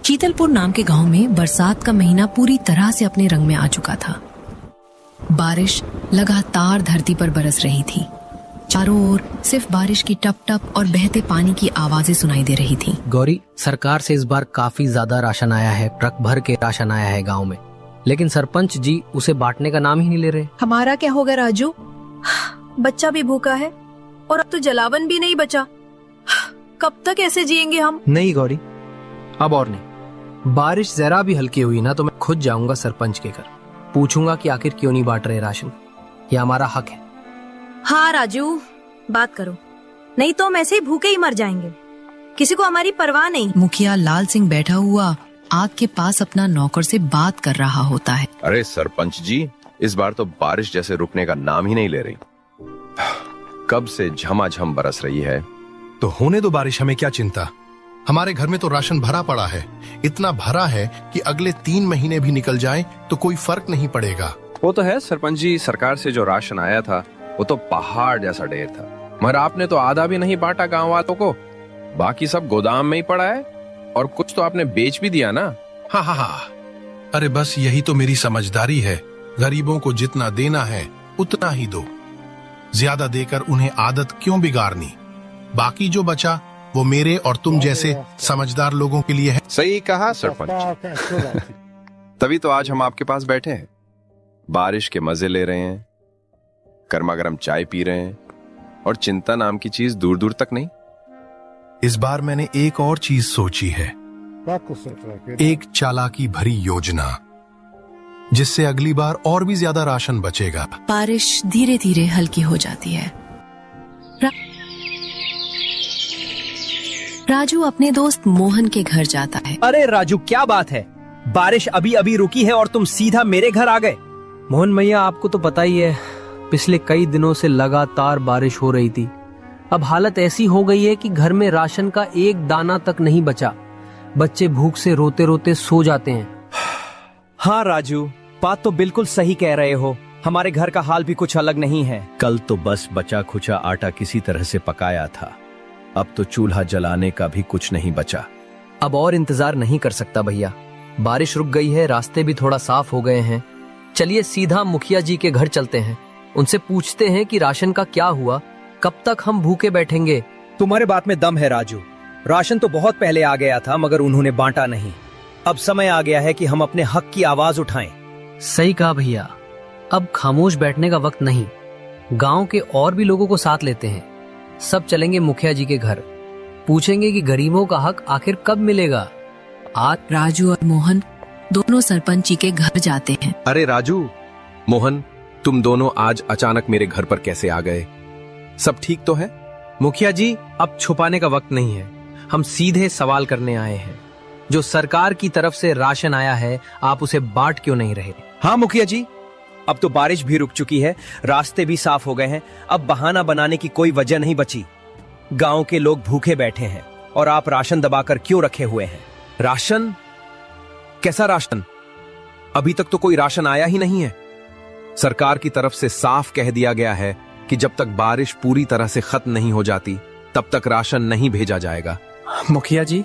चीतलपुर नाम के गांव में बरसात का महीना पूरी तरह से अपने रंग में आ चुका था। बारिश लगातार धरती पर बरस रही थी। चारों ओर सिर्फ बारिश की टप टप और बहते पानी की आवाजें सुनाई दे रही थी। गौरी, सरकार से इस बार काफी ज्यादा राशन आया है, ट्रक भर के राशन आया है गांव में, लेकिन सरपंच जी उसे बांटने का नाम ही नहीं ले रहे। हमारा क्या होगा राजू? बच्चा भी भूखा है और अब तो जलावन भी नहीं बचा। कब तक ऐसे जिएंगे हम? नहीं गौरी, अब और नहीं। बारिश जरा भी हल्की हुई ना तो मैं खुद जाऊंगा सरपंच के घर, पूछूंगा कि आखिर क्यों नहीं बांट रहे राशन। ये हमारा हक है। हाँ राजू, बात करो, नहीं तो हम ऐसे ही भूखे ही मर जाएंगे। किसी को हमारी परवाह नहीं। मुखिया लाल सिंह बैठा हुआ आग के पास अपना नौकर से बात कर रहा होता है। अरे सरपंच जी, इस बार तो बारिश जैसे रुकने का नाम ही नहीं ले रही। कब से झमाझम बरस रही है। तो होने दो बारिश, हमें क्या चिंता। हमारे घर में तो राशन भरा पड़ा है, इतना भरा है कि अगले 3 महीने भी निकल जाए तो कोई फर्क नहीं पड़ेगा। वो तो है सरपंच जी, सरकार से जो राशन आया था वो तो पहाड़ जैसा ढेर था, मगर आपने तो आधा भी नहीं बांटा गांव वालों को। बाकी सब गोदाम में ही पड़ा है और कुछ तो आपने बेच भी दिया ना। हाँ हाँ हाँ, अरे बस यही तो मेरी समझदारी है। गरीबों को जितना देना है उतना ही दो, ज्यादा देकर उन्हें आदत क्यों बिगाड़नी। बाकी जो बचा वो मेरे और तुम जैसे समझदार लोगों के लिए है। सही कहा सरपंच। तभी तो आज हम आपके पास बैठे हैं, बारिश के मजे ले रहे हैं, गर्मा गर्म चाय पी रहे हैं और चिंता नाम की चीज दूर दूर तक नहीं। इस बार मैंने एक और चीज सोची है, एक चालाकी भरी योजना, जिससे अगली बार और भी ज्यादा राशन बचेगा। बारिश धीरे धीरे हल्की हो जाती है। राजू अपने दोस्त मोहन के घर जाता है। अरे राजू, क्या बात है? बारिश अभी अभी रुकी है और तुम सीधा मेरे घर आ गए। मोहन भैया, आपको तो पता ही है, पिछले कई दिनों से लगातार बारिश हो रही थी। अब हालत ऐसी हो गई है कि घर में राशन का एक दाना तक नहीं बचा। बच्चे भूख से रोते रोते सो जाते हैं। हाँ राजू, बात तो बिल्कुल सही कह रहे हो। हमारे घर का हाल भी कुछ अलग नहीं है। कल तो बस बचा खुचा आटा किसी तरह से पकाया था, अब तो चूल्हा जलाने का भी कुछ नहीं बचा। अब और इंतजार नहीं कर सकता भैया, बारिश रुक गई है, रास्ते भी थोड़ा साफ हो गए हैं। चलिए सीधा मुखिया जी के घर चलते हैं, उनसे पूछते हैं कि राशन का क्या हुआ, कब तक हम भूखे बैठेंगे। तुम्हारे बात में दम है राजू। राशन तो बहुत पहले आ गया था मगर उन्होंने बांटा नहीं। अब समय आ गया है कि हम अपने हक की आवाज उठाएं। सही कहा भैया, अब खामोश बैठने का वक्त नहीं। गांव के और भी लोगों को साथ लेते हैं, सब चलेंगे मुखिया जी के घर, पूछेंगे कि गरीबों का हक आखिर कब मिलेगा। आज राजू और मोहन दोनों सरपंच जी के घर जाते हैं। अरे राजू, मोहन, तुम दोनों आज अचानक मेरे घर पर कैसे आ गए? सब ठीक तो है? मुखिया जी, अब छुपाने का वक्त नहीं है, हम सीधे सवाल करने आए हैं। जो सरकार की तरफ से राशन आया है, आप उसे बांट क्यों नहीं रहे? हाँ मुखिया जी, अब तो बारिश भी रुक चुकी है, रास्ते भी साफ हो गए हैं, अब बहाना बनाने की कोई वजह नहीं बची। गांव के लोग भूखे बैठे हैं और आप राशन दबाकर क्यों रखे हुए हैं? राशन? कैसा राशन? अभी तक तो कोई राशन आया ही नहीं है। सरकार की तरफ से साफ कह दिया गया है कि जब तक बारिश पूरी तरह से खत्म नहीं हो जाती तब तक राशन नहीं भेजा जाएगा। मुखिया जी,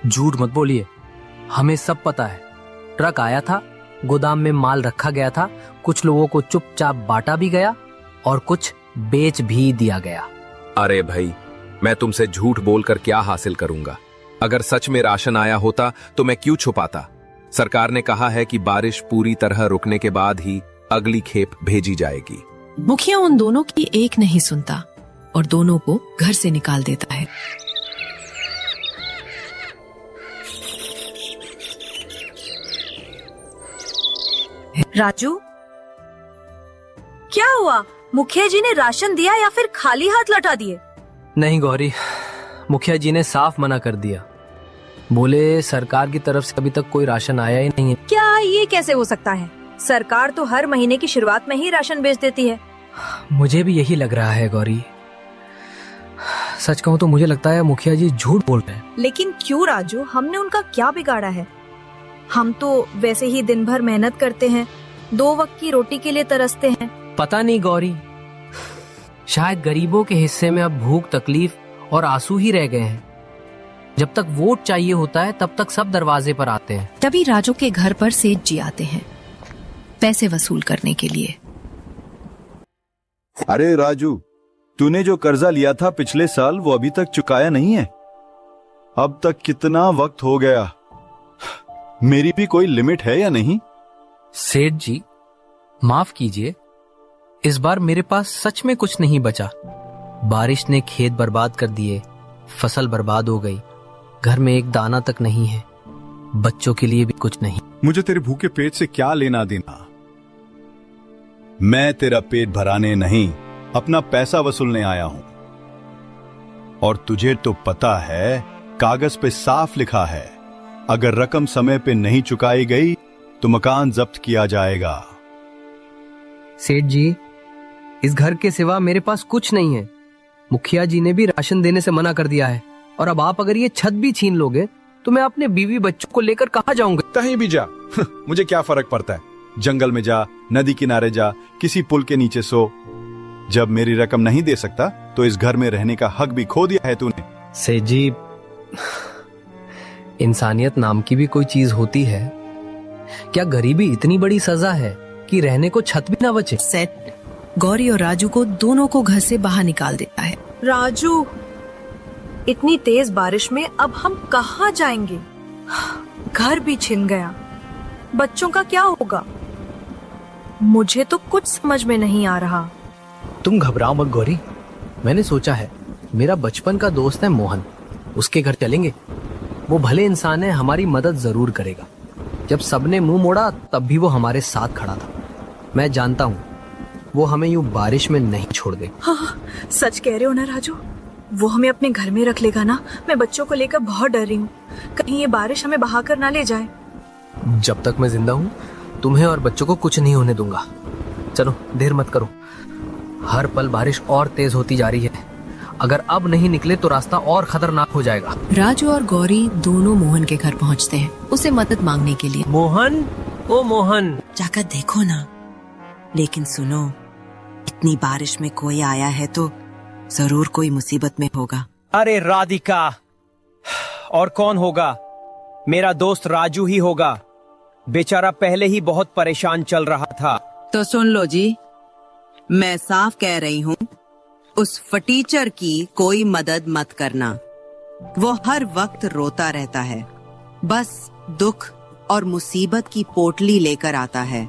झूठ मत बोलिए, हमें सब पता है। ट्रक आया था, गोदाम में माल रखा गया था, कुछ लोगों को चुपचाप बांटा भी गया और कुछ बेच भी दिया गया। अरे भाई, मैं तुमसे झूठ बोलकर क्या हासिल करूंगा? अगर सच में राशन आया होता तो मैं क्यों छुपाता? सरकार ने कहा है कि बारिश पूरी तरह रुकने के बाद ही अगली खेप भेजी जाएगी। मुखिया उन दोनों की एक नहीं सुनता और दोनों को घर से निकाल देता है। राजू, क्या हुआ? मुखिया जी ने राशन दिया या फिर खाली हाथ लौटा दिए? नहीं गौरी, मुखिया जी ने साफ मना कर दिया, बोले सरकार की तरफ से अभी तक कोई राशन आया ही नहीं है। क्या ये कैसे हो सकता है? सरकार तो हर महीने की शुरुआत में ही राशन बेच देती है। मुझे भी यही लग रहा है गौरी, सच कहूँ तो मुझे लगता है मुखिया जी झूठ बोल रहे हैं। लेकिन क्यों राजू, हमने उनका क्या बिगाड़ा है? हम तो वैसे ही दिन भर मेहनत करते हैं, 2 वक्त की रोटी के लिए तरसते हैं। पता नहीं गौरी, शायद गरीबों के हिस्से में अब भूख, तकलीफ और आंसू ही रह गए हैं। जब तक वोट चाहिए होता है तब तक सब दरवाजे पर आते हैं। तभी राजू के घर पर सेठ जी आते हैं पैसे वसूल करने के लिए। अरे राजू, तूने जो कर्जा लिया था पिछले साल वो अभी तक चुकाया नहीं है। अब तक कितना वक्त हो गया, मेरी भी कोई लिमिट है या नहीं? सेठ जी माफ कीजिए, इस बार मेरे पास सच में कुछ नहीं बचा। बारिश ने खेत बर्बाद कर दिए, फसल बर्बाद हो गई, घर में एक दाना तक नहीं है, बच्चों के लिए भी कुछ नहीं। मुझे तेरे भूखे पेट से क्या लेना देना? मैं तेरा पेट भराने नहीं, अपना पैसा वसूलने आया हूं। और तुझे तो पता है कागज पे साफ लिखा है, अगर रकम समय पे नहीं चुकाई गई तो मकान जब्त किया जाएगा। सेठ जी, इस घर के सिवा मेरे पास कुछ नहीं है। मुखिया जी ने भी राशन देने से मना कर दिया है, और अब आप अगर ये छत भी छीन लोगे तो मैं अपने बीवी बच्चों को लेकर कहां जाऊंगा? कहीं भी जा मुझे क्या फर्क पड़ता है। जंगल में जा, नदी किनारे जा, किसी पुल के नीचे सो। जब मेरी रकम नहीं दे सकता तो इस घर में रहने का हक भी खो दिया है तूने। सेठ जी, इंसानियत नाम की भी कोई चीज होती है क्या? गरीबी इतनी बड़ी सजा है कि रहने को छत भी ना बचे। सेठ गौरी और राजू को दोनों को घर से बाहर निकाल देता है। राजू, इतनी तेज बारिश में अब हम कहाँ जाएंगे? घर भी छिन गया, बच्चों का क्या होगा? मुझे तो कुछ समझ में नहीं आ रहा। तुम घबराओ मत गौरी, मैंने सोचा है, मेरा बचपन का दोस्त है मोहन, उसके घर चलेंगे। वो भले इंसान है, हमारी मदद जरूर करेगा। जब सबने मुंह मोड़ा तब भी वो हमारे साथ खड़ा था। मैं जानता हूँ वो हमें यूं बारिश में नहीं छोड़ दे। हाँ, सच कह रहे हो ना राजू? वो हमें अपने घर में रख लेगा ना? मैं बच्चों को लेकर बहुत डर रही हूँ, कहीं ये बारिश हमें बहाकर ना ले जाए। जब तक मैं जिंदा हूँ तुम्हें और बच्चों को कुछ नहीं होने दूंगा। चलो देर मत करो, हर पल बारिश और तेज होती जा रही है। अगर अब नहीं निकले तो रास्ता और खतरनाक हो जाएगा। राजू और गौरी दोनों मोहन के घर पहुंचते हैं उसे मदद मांगने के लिए। मोहन, ओ मोहन, जाकर देखो ना। लेकिन सुनो, इतनी बारिश में कोई आया है तो जरूर कोई मुसीबत में होगा। अरे राधिका, और कौन होगा? मेरा दोस्त राजू ही होगा। बेचारा पहले ही बहुत परेशान चल रहा था। तो सुन लो जी, मैं साफ कह रही हूँ, उस फटीचर की कोई मदद मत करना। वो हर वक्त रोता रहता है, बस दुख और मुसीबत की पोटली लेकर आता है।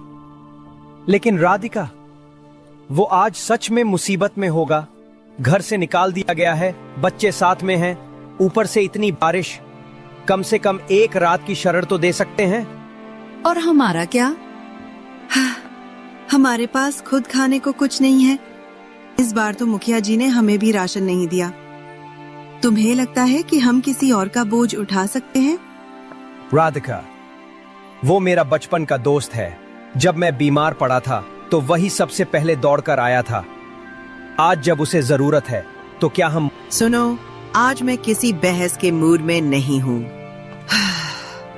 लेकिन राधिका, वो आज सच में मुसीबत में होगा। घर से निकाल दिया गया है, बच्चे साथ में हैं, ऊपर से इतनी बारिश। कम से कम एक रात की शरण तो दे सकते हैं। और हमारा क्या? हमारे पास खुद खाने को कुछ नहीं है। इस बार तो मुखिया जी ने हमें भी राशन नहीं दिया। तुम्हें लगता है कि हम किसी और का बोझ उठा सकते हैं? राधिका, वो मेरा बचपन का दोस्त है। जब मैं बीमार पड़ा था तो वही सबसे पहले दौड़कर आया था। आज जब उसे जरूरत है तो क्या हम... सुनो, आज मैं किसी बहस के मूड में नहीं हूँ।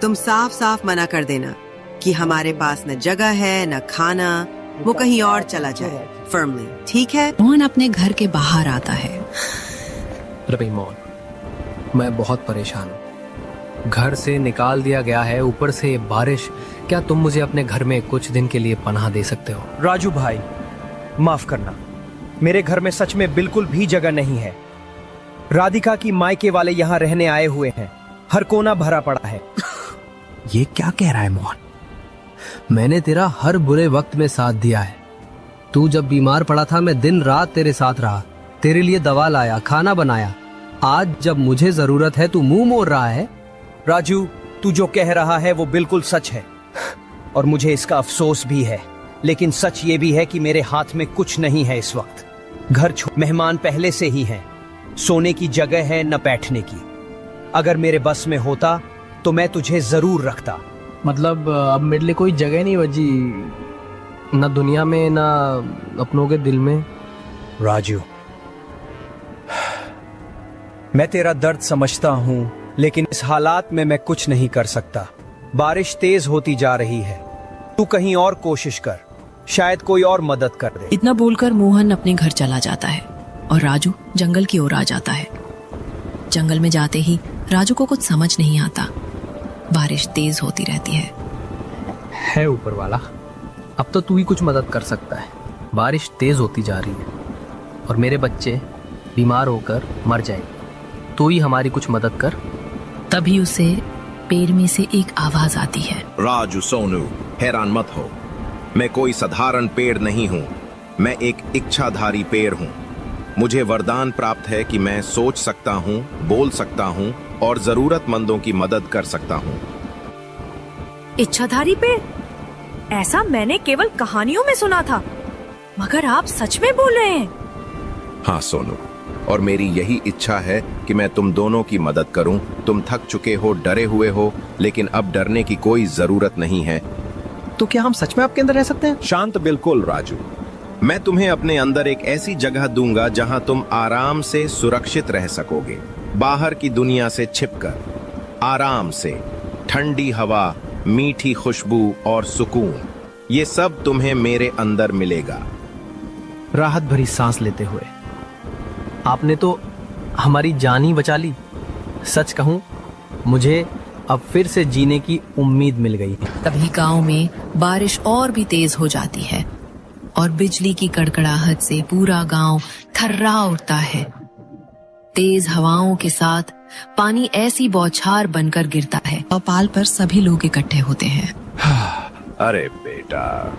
तुम साफ साफ मना कर देना कि हमारे पास न जगह है न खाना, वो कहीं और चला जाए। फर्मली, ठीक है? मोहन अपने घर के बाहर आता है। रवि मोहन, मैं बहुत परेशान हूँ। घर से निकाल दिया गया है, ऊपर से बारिश। क्या तुम मुझे अपने घर में कुछ दिन के लिए पनाह दे सकते हो? राजू भाई, माफ करना, मेरे घर में सच में बिल्कुल भी जगह नहीं है। राधिका की मायके वाले यहाँ रहने आए हुए हैं, हर कोना भरा पड़ा है। ये क्या कह रहा है मोहन? मैंने तेरा हर बुरे वक्त में साथ दिया है। तू जब बीमार पड़ा था मैं दिन रात तेरे साथ रहा, तेरे लिए दवा लाया, खाना बनाया। आज जब मुझे जरूरत है तू मुंह मोड़ रहा है। राजू, तू जो कह रहा है वो बिल्कुल सच है और मुझे इसका अफसोस भी है। लेकिन सच ये भी है कि मेरे हाथ में कुछ नहीं है इस वक्त। घर मेहमान पहले से ही हैं, सोने की जगह है न बैठने की। अगर मेरे बस में होता तो मैं तुझे जरूर रखता। मतलब अब मेरे लिए कोई जगह नहीं बची, न दुनिया में न अपनों के दिल में। राजू, मैं तेरा दर्द समझता हूँ, लेकिन इस हालात में मैं कुछ नहीं कर सकता। बारिश तेज होती जा रही है, तू कहीं और कोशिश कर, शायद कोई और मदद कर दे। इतना बोलकर मोहन अपने घर चला जाता है और राजू जंगल की ओर आ जाता है। जंगल में जाते ही राजू को कुछ समझ नहीं आता। बारिश तेज होती रहती है ऊपर वाला, अब तो तू ही कुछ मदद कर सकता है। बारिश तेज होती जा रही है और मेरे बच्चे बीमार होकर मर जाएंगे। तू ही हमारी कुछ मदद कर। तभी उसे पेड़ में से एक आवाज आती है। राजू सोनू, हैरान मत हो, मैं कोई साधारण पेड़ नहीं हूँ, मैं एक इच्छाधारी पेड़ हूँ। मुझे वरदान प्राप्त है कि मैं सोच सकता हूँ, बोल सकता हूँ और जरूरतमंदों की मदद कर सकता हूँ। इच्छाधारी पेड़? ऐसा मैंने केवल कहानियों में सुना था, मगर आप सच में बोल रहे हैं? हाँ सोनू, और मेरी यही इच्छा है कि मैं तुम दोनों की मदद करूं। तुम थक चुके हो, डरे हुए हो, लेकिन अब डरने की कोई जरूरत नहीं है। तो क्या हम सच में आपके अंदर रह सकते हैं? शांत बिल्कुल राजू, मैं तुम्हें अपने अंदर एक ऐसी जगह दूंगा जहां तुम आराम से सुरक्षित रह सकोगे, बाहर की दुनिया से छिपकर, आराम से। ठंडी हवा, मीठी खुशबू और सुकून, ये सब तुम्हें मेरे अंदर मिलेगा। राहत भरी सांस लेते हुए, आपने तो हमारी जान ही बचा ली। सच कहूं, मुझे अब फिर से जीने की उम्मीद मिल गई है। तभी गांव में बारिश और भी तेज हो जाती है और बिजली की कड़कड़ाहट से पूरा गांव थर्रा उठता है। तेज हवाओं के साथ पानी ऐसी बौछार बनकर गिरता है और पाल पर सभी लोग इकट्ठे होते हैं। अरे बेटा,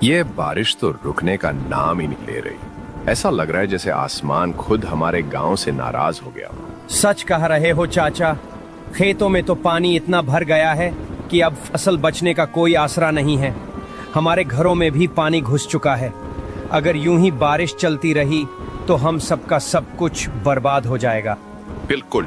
ये बारिश तो रुकने का नाम ही नहीं ले रही। ऐसा लग रहा है जैसे आसमान खुद हमारे गांव से नाराज हो गया। सच कह रहे हो चाचा, खेतों में तो पानी इतना भर गया है कि अब फसल बचने का कोई आसरा नहीं है। हमारे घरों में भी पानी घुस चुका है। अगर यूं ही बारिश चलती रही तो हम सबका सब कुछ बर्बाद हो जाएगा। बिल्कुल,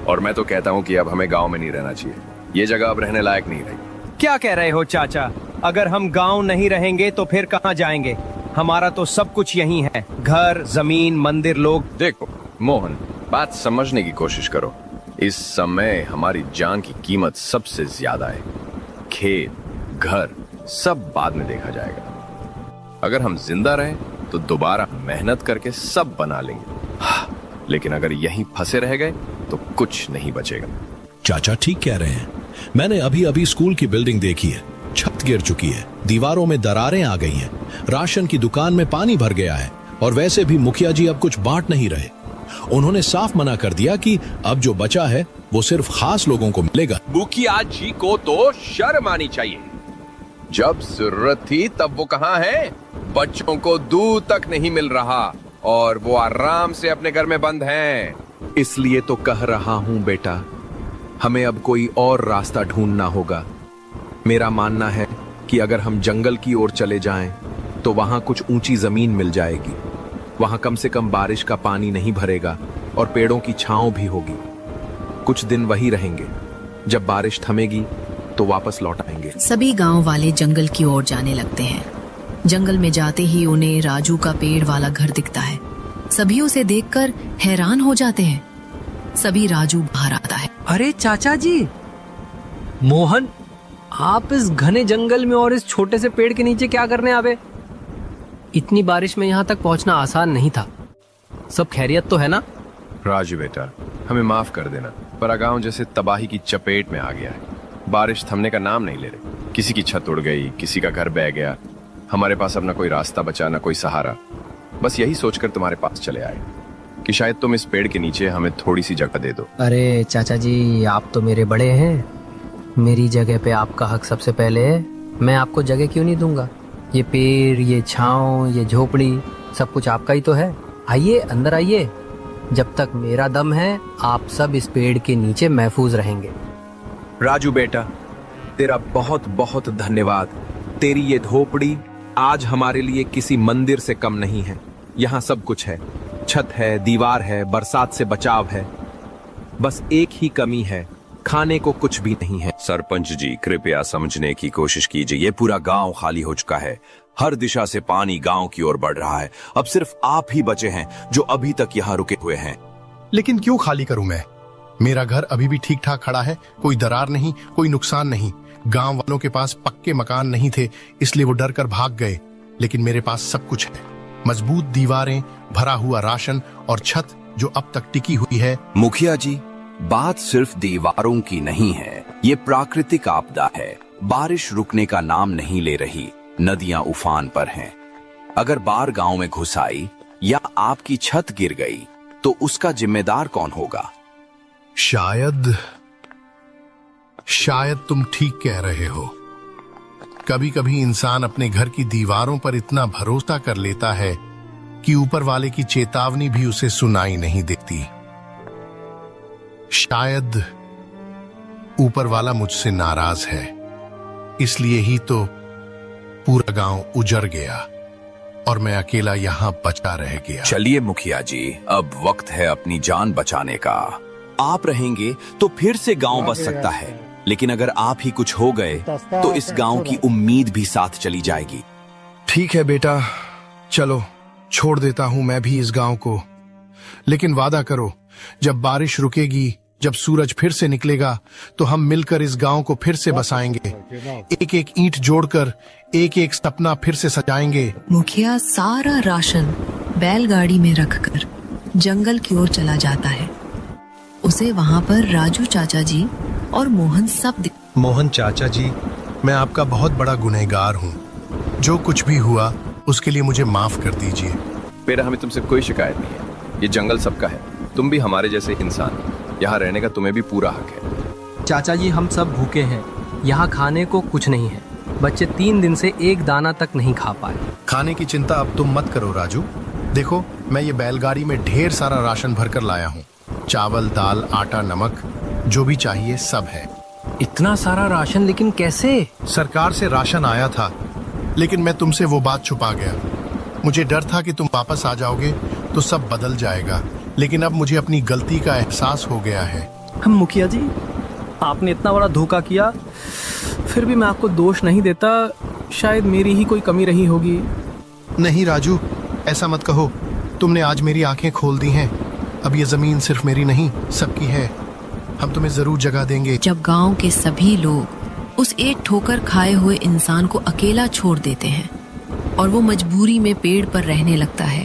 और मैं तो कहता हूँ कि अब हमें गांव में नहीं रहना चाहिए। ये जगह अब रहने लायक नहीं रही। क्या कह रहे हो चाचा? अगर हम गांव नहीं रहेंगे तो फिर कहाँ जाएंगे? हमारा तो सब कुछ यहीं है, घर, जमीन, मंदिर, लोग। देखो मोहन, बात समझने की कोशिश करो। इस समय हमारी जान की कीमत सबसे ज्यादा है। खेत, घर सब बाद में देखा जाएगा। अगर हम जिंदा रहे तो दोबारा मेहनत करके सब बना लेंगे। लेकिन अगर यहीं फंसे रह गए तो कुछ नहीं बचेगा। चाचा ठीक कह रहे हैं। मैंने अभी अभी स्कूल की बिल्डिंग देखी है, छत गिर चुकी है, दीवारों में दरारें आ गई हैं, राशन की दुकान में पानी भर गया है और वैसे भी मुखिया जी अब कुछ बांट नहीं रहे। उन्होंने साफ मना कर दिया कि अब जो बचा है वो सिर्फ खास लोगों को मिलेगा। मुखिया जी को तो शर्म आनी चाहिए। जब जरूरत थी तब वो कहाँ है? बच्चों को दूध तक नहीं मिल रहा और वो आराम से अपने घर में बंद हैं। इसलिए तो कह रहा हूं बेटा, हमें अब कोई और रास्ता ढूंढना होगा। मेरा मानना है कि अगर हम जंगल की ओर चले जाएं तो वहां कुछ ऊंची जमीन मिल जाएगी। वहां कम से कम बारिश का पानी नहीं भरेगा और पेड़ों की छांव भी होगी। कुछ दिन वही रहेंगे, जब बारिश थमेगी तो वापस लौट आएंगे। सभी गांव वाले जंगल की ओर जाने लगते हैं। जंगल में जाते ही उन्हें राजू का पेड़ वाला घर दिखता है। सभी उसे देखकर हैरान हो जाते हैं। सभी राजू बाहर आता है। अरे चाचा जी, मोहन, आप इस घने जंगल में और इस छोटे से पेड़ के नीचे क्या करने आवे? इतनी बारिश में यहाँ तक पहुँचना आसान नहीं था। सब खैरियत तो है ना? राजू बेटा, हमें माफ कर देना, पर गांव जैसे तबाही की चपेट में आ गया है। बारिश थमने का नाम नहीं ले रही। किसी की छत उड़ गई, किसी का घर बह गया। हमारे पास अब ना कोई रास्ता बचा, ना कोई सहारा। बस यही सोचकर तुम्हारे पास चले आए कि शायद तुम इस पेड़ के नीचे हमें थोड़ी सी जगह दे दो। अरे चाचा जी, आप तो मेरे बड़े हैं। मेरी जगह पे आपका हक सबसे पहले है। मैं आपको जगह क्यों नहीं दूंगा? ये पेड़, ये छांव, ये झोपड़ी, सब कुछ आपका ही तो है। आइए, अंदर आइए। जब तक मेरा दम है, आप सब इस पेड़ के नीचे महफूज रहेंगे। राजू बेटा, तेरा बहुत बहुत धन्यवाद। तेरी ये झोपड़ी आज हमारे लिए किसी मंदिर से कम नहीं है। यहाँ सब कुछ है, छत है, दीवार है, बरसात से बचाव है। बस एक ही कमी है, खाने को कुछ भी नहीं है। सरपंच जी, कृपया समझने की कोशिश कीजिए। ये पूरा गांव खाली हो चुका है। हर दिशा से पानी गांव की ओर बढ़ रहा है। अब सिर्फ आप ही बचे हैं जो अभी तक यहाँ रुके हुए हैं। लेकिन क्यों खाली करूं मैं? मेरा घर अभी भी ठीक ठाक खड़ा है, कोई दरार नहीं, कोई नुकसान नहीं। गांव वालों के पास पक्के मकान नहीं थे, इसलिए वो डर कर भाग गए। लेकिन मेरे पास सब कुछ है, मजबूत दीवारें, भरा हुआ राशन और छत जो अब तक टिकी हुई है। मुखिया जी, बात सिर्फ दीवारों की नहीं है, ये प्राकृतिक आपदा है। बारिश रुकने का नाम नहीं ले रही, नदियां उफान पर हैं। अगर बाढ़ गांव में घुस आई या आपकी छत गिर गई तो उसका जिम्मेदार कौन होगा? शायद तुम ठीक कह रहे हो। कभी कभी इंसान अपने घर की दीवारों पर इतना भरोसा कर लेता है कि ऊपर वाले की चेतावनी भी उसे सुनाई नहीं देती। शायद ऊपर वाला मुझसे नाराज है, इसलिए ही तो पूरा गांव उजड़ गया और मैं अकेला यहां बचा रह गया। चलिए मुखिया जी, अब वक्त है अपनी जान बचाने का। आप रहेंगे तो फिर से गांव बच सकता है, लेकिन अगर आप ही कुछ हो गए तो इस गांव की उम्मीद भी साथ चली जाएगी। ठीक है बेटा, चलो छोड़ देता हूं मैं भी इस गांव को, लेकिन वादा करो जब बारिश रुकेगी, जब सूरज फिर से निकलेगा तो हम मिलकर इस गांव को फिर से बसाएंगे। एक एक ईंट जोड़कर एक एक सपना फिर से सजाएंगे। मुखिया सारा राशन बैलगाड़ी में रखकर जंगल की ओर चला जाता है। उसे वहां पर राजू चाचा जी और मोहन सब मोहन चाचा जी, मैं आपका बहुत बड़ा गुनहगार हूँ। जो कुछ भी हुआ उसके लिए मुझे माफ कर दीजिए। बेटा, हमें तुमसे कोई शिकायत नहीं है। ये जंगल सबका है, तुम भी हमारे जैसे इंसान, यहाँ रहने का तुम्हें भी पूरा हक है। चाचा जी, हम सब भूखे हैं, यहाँ खाने को कुछ नहीं है। बच्चे 3 दिन से एक दाना तक नहीं खा पाए। खाने की चिंता अब तुम मत करो राजू। देखो, मैं ये बैलगाड़ी में ढेर सारा राशन भरकर लाया हूँ। चावल, दाल, आटा, नमक, जो भी चाहिए सब है। इतना सारा राशन, लेकिन कैसे? सरकार से राशन आया था, लेकिन मैं तुमसे वो बात छुपा गया। मुझे डर था कि तुम वापस आ जाओगे तो सब बदल जाएगा, लेकिन अब मुझे अपनी गलती का एहसास हो गया है। हम मुखिया जी, आपने इतना बड़ा धोखा किया, फिर भी मैं आपको दोष नहीं देता। शायद मेरी ही कोई कमी रही होगी। नहीं राजू, ऐसा मत कहो। तुमने आज मेरी आंखें खोल दी हैं। अब ये जमीन सिर्फ मेरी नहीं, सबकी है। हम तुम्हें जरूर जगह देंगे। जब गांव के सभी लोग उस एक ठोकर खाए हुए इंसान को अकेला छोड़ देते हैं और वो मजबूरी में पेड़ पर रहने लगता है,